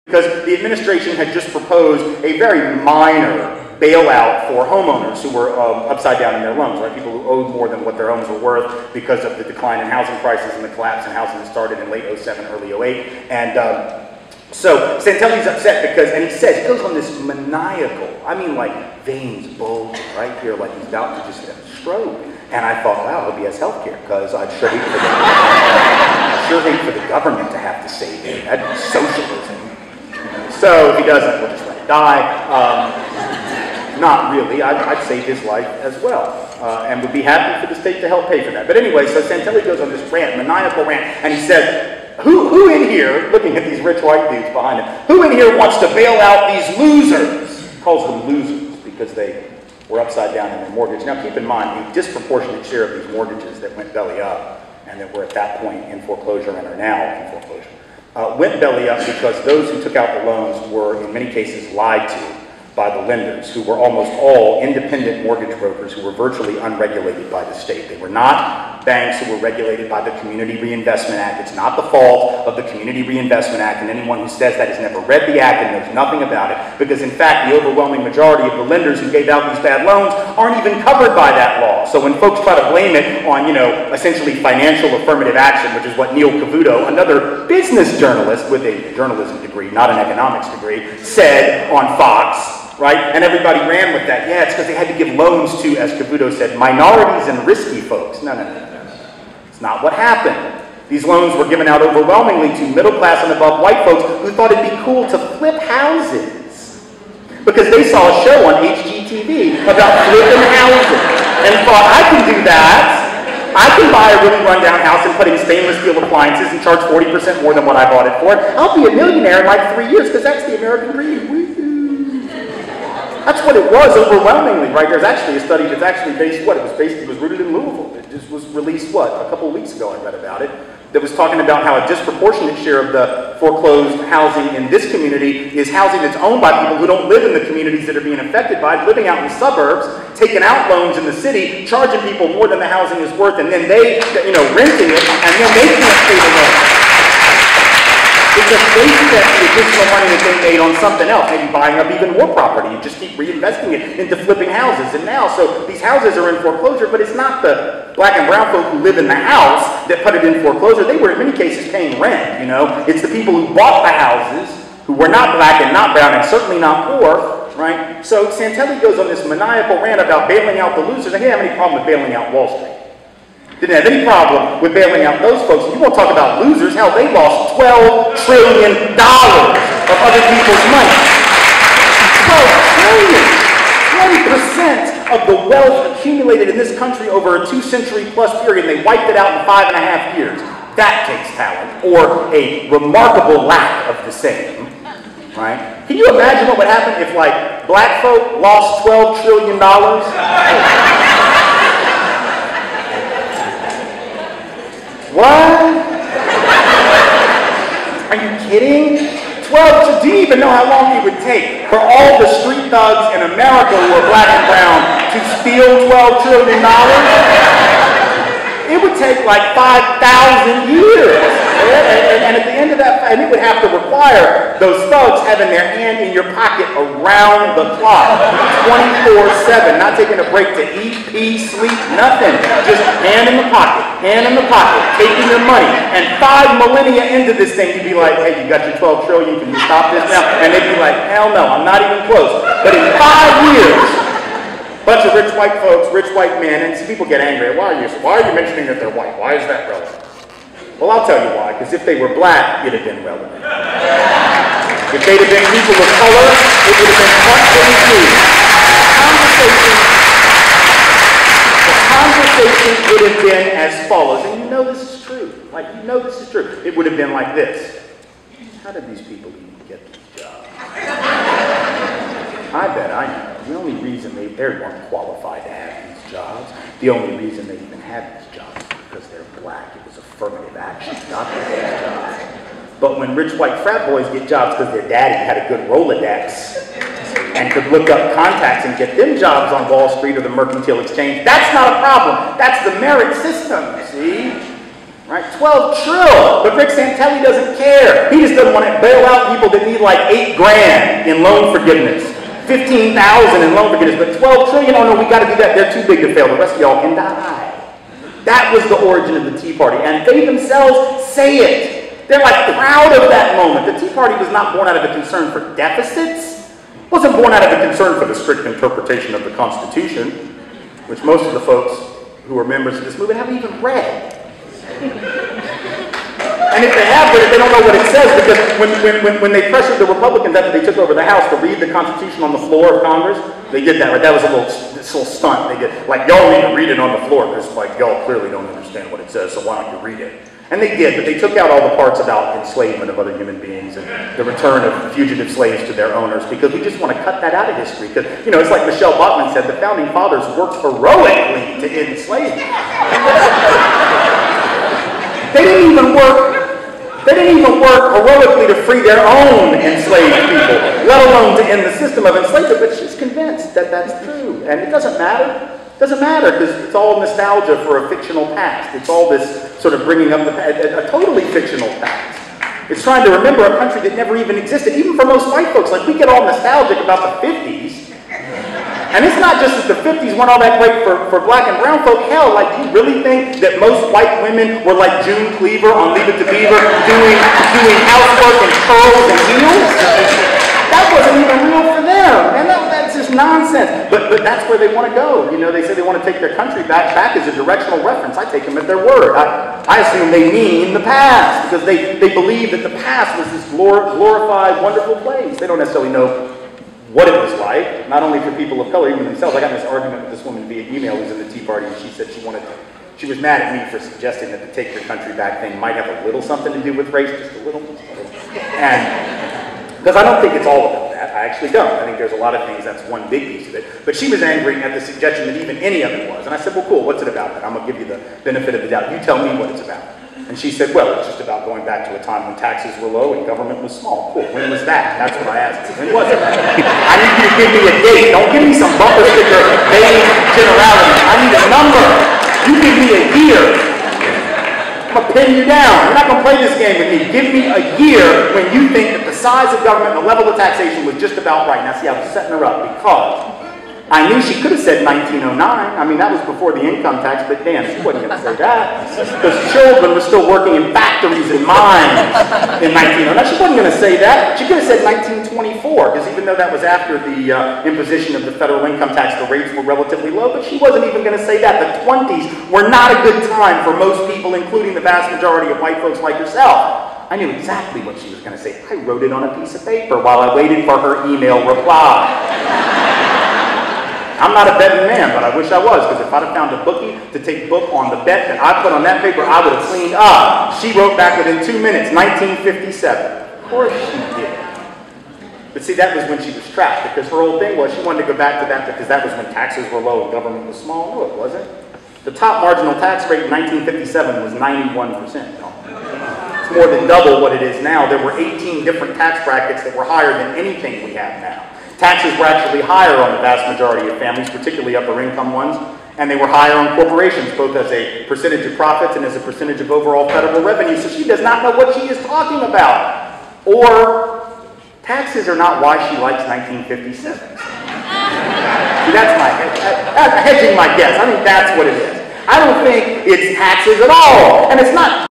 because the administration had just proposed a very minor bailout for homeowners who were upside down in their loans, right? People who owed more than what their homes were worth because of the decline in housing prices and the collapse in housing that started in late 07, early 08. And so Santelli's upset because, and he says, he goes on this maniacal, I mean like veins bulge right here like he's about to just get a stroke. And I thought, wow, I hope he has health care, because I'd sure hate for the government to have to save him. That'd be socialism. So if he doesn't, we'll just let him die. Not really. I'd save his life as well, and would be happy for the state to help pay for that. But anyway, so Santelli goes on this rant, maniacal rant, and he said, who in here, looking at these rich white dudes behind him, who in here wants to bail out these losers? He calls them losers because they were upside down in their mortgage. Now keep in mind, a disproportionate share of these mortgages that went belly up and that were at that point in foreclosure and are now in foreclosure, went belly up because those who took out the loans were in many cases lied to by the lenders, who were almost all independent mortgage brokers who were virtually unregulated by the state. They were not banks who were regulated by the Community Reinvestment Act. It's not the fault of the Community Reinvestment Act, and anyone who says that has never read the act and knows nothing about it, because in fact the overwhelming majority of the lenders who gave out these bad loans aren't even covered by that law. So when folks try to blame it on, essentially financial affirmative action, which is what Neil Cavuto, another business journalist with a journalism degree, not an economics degree, said on Fox, right? And everybody ran with that. Yeah, it's because they had to give loans to, as Cavuto said, minorities and risky folks. No. It's not what happened. These loans were given out overwhelmingly to middle class and above white folks who thought it'd be cool to flip houses, because they saw a show on HGTV about flipping houses and thought, I can do that. I can buy a really rundown house and put in stainless steel appliances and charge 40% more than what I bought it for. I'll be a millionaire in like 3 years, because that's the American dream. That's what it was overwhelmingly, right? There's actually a study that's actually based, it was rooted in Louisville. It just was released, a couple of weeks ago I read about it, that was talking about how a disproportionate share of the foreclosed housing in this community is housing that's owned by people who don't live in the communities that are being affected by it, living out in the suburbs, taking out loans in the city, charging people more than the housing is worth, and then they, renting it, and then they can't pay the loan. Because they spent the additional money that they made on something else, maybe buying up even more property. You just keep reinvesting it into flipping houses. And now, so these houses are in foreclosure, but it's not the black and brown folk who live in the house that put it in foreclosure. They were in many cases paying rent, It's the people who bought the houses, who were not black and not brown and certainly not poor, right? So Santelli goes on this maniacal rant about bailing out the losers. I didn't have any problem with bailing out Wall Street. Didn't have any problem with bailing out those folks. You won't talk about losers. Hell, they lost $12 trillion of other people's money. 12 trillion. 20% of the wealth accumulated in this country over a 2-century-plus period, and they wiped it out in 5.5 years. That takes talent, or a remarkable lack of the same, right? Can you imagine what would happen if, black folk lost $12 trillion? What? Are you kidding? 12, do you even know how long it would take for all the street thugs in America who are black and brown to steal $12 trillion? It would take like 5,000 years. And at the end of that, and it would have to require those thugs having their hand in your pocket around the clock, 24/7, not taking a break to eat, pee, sleep, nothing. Just hand in the pocket, taking your money. And 5 millennia into this thing, you'd be like, hey, you got your 12 trillion, can you stop this now? And they'd be like, hell no, I'm not even close. But in 5 years, bunch of rich white folks, rich white men, and some people get angry. Why are you mentioning that they're white? Why is that relevant? Well, I'll tell you why, because if they were black, it'd have been relevant. If they'd have been people of color, it would have been front page news. The conversation would have been as follows, and this is true. This is true. It would have been like this. How did these people even get these jobs? I bet I know. The only reason they weren't qualified to have these jobs, the only reason they even had these jobs is because they're black. It was affirmative action, not their jobs. But when rich white frat boys get jobs because their daddy had a good Rolodex and could look up contacts and get them jobs on Wall Street or the Mercantile Exchange, that's not a problem. That's the merit system, see? Right? 12 trill. But Rick Santelli doesn't care. He just doesn't want to bail out people that need like 8 grand in loan forgiveness, 15,000 in loan forgiveness, but 12 trillion, oh no, we got to do that. They're too big to fail. The rest of y'all can die. That was the origin of the Tea Party, and they themselves say it. They're like proud of that moment. The Tea Party was not born out of a concern for deficits. It wasn't born out of a concern for the strict interpretation of the Constitution, which most of the folks who are members of this movement haven't even read. And if they have read it, they don't know what it says, because when they pressured the Republicans after they took over the House to read the Constitution on the floor of Congress, they did that, right? That was this little stunt they did. Like, y'all need to read it on the floor, because like, y'all clearly don't understand what it says, so why don't you read it? And they did, but they took out all the parts about enslavement of other human beings and the return of fugitive slaves to their owners, because we just want to cut that out of history. Because, you know, it's like Michelle Bachmann said, the Founding Fathers worked heroically to end slavery. They didn't even work heroically to free their own enslaved people, let alone to end the system of enslavement, but she's convinced that that's true. And it doesn't matter. It doesn't matter, because it's all nostalgia for a fictional past. It's all this sort of bringing up a totally fictional past. It's trying to remember a country that never even existed, even for most white folks. Like, we get all nostalgic about the 50s. And it's not just that the 50s weren't all that great for black and brown folk. Hell, like, do you really think that most white women were like June Cleaver on Leave It to Beaver doing housework and curls and heels? That wasn't even real for them. And that's just nonsense. But that's where they want to go. You know, they say they want to take their country back as a directional reference. I take them at their word. I assume they mean the past, because they believe that the past was this glorified, wonderful place. They don't necessarily know what it was like, not only for people of color, even themselves. I got in this argument with this woman via email who's in the Tea Party, and she said she was mad at me for suggesting that the Take Your Country Back thing might have a little something to do with race, just a little. And because I don't think it's all about that. I actually don't. I think there's a lot of things, that's one big piece of it. But she was angry at the suggestion that even any of it was. And I said, well, cool, what's it about then? I'm going to give you the benefit of the doubt. You tell me what it's about. And she said, well, it's just about going back to a time when taxes were low and government was small. Cool, when was that? That's what I asked. When was it? I need you to give me a date. Don't give me some bumper sticker, vague generality. I need a number. You give me a year. I'm going to pin you down. You're not going to play this game with me. Give me a year when you think that the size of government and the level of taxation was just about right. Now see, I was setting her up because I knew she could have said 1909. I mean, that was before the income tax, but damn, she wasn't going to say that. Because children were still working in factories and mines in 1909. She wasn't going to say that. She could have said 1924, because even though that was after the imposition of the federal income tax, the rates were relatively low, but she wasn't even going to say that. The 20s were not a good time for most people, including the vast majority of white folks like yourself. I knew exactly what she was going to say. I wrote it on a piece of paper while I waited for her email reply. I'm not a betting man, but I wish I was, because if I'd have found a bookie to take book on the bet that I put on that paper, I would have cleaned up. She wrote back within 2 minutes, 1957. Of course she did. But see, that was when she was trapped, because her whole thing was she wanted to go back to that because that was when taxes were low and government was small. No, it wasn't. The top marginal tax rate in 1957 was 91%. No. It's more than double what it is now. There were 18 different tax brackets that were higher than anything we have now. Taxes were actually higher on the vast majority of families, particularly upper income ones, and they were higher on corporations, both as a percentage of profits and as a percentage of overall federal revenue. So she does not know what she is talking about. Or taxes are not why she likes 1957. See, that's hedging my guess. I think that's what it is. I don't think it's taxes at all. And it's not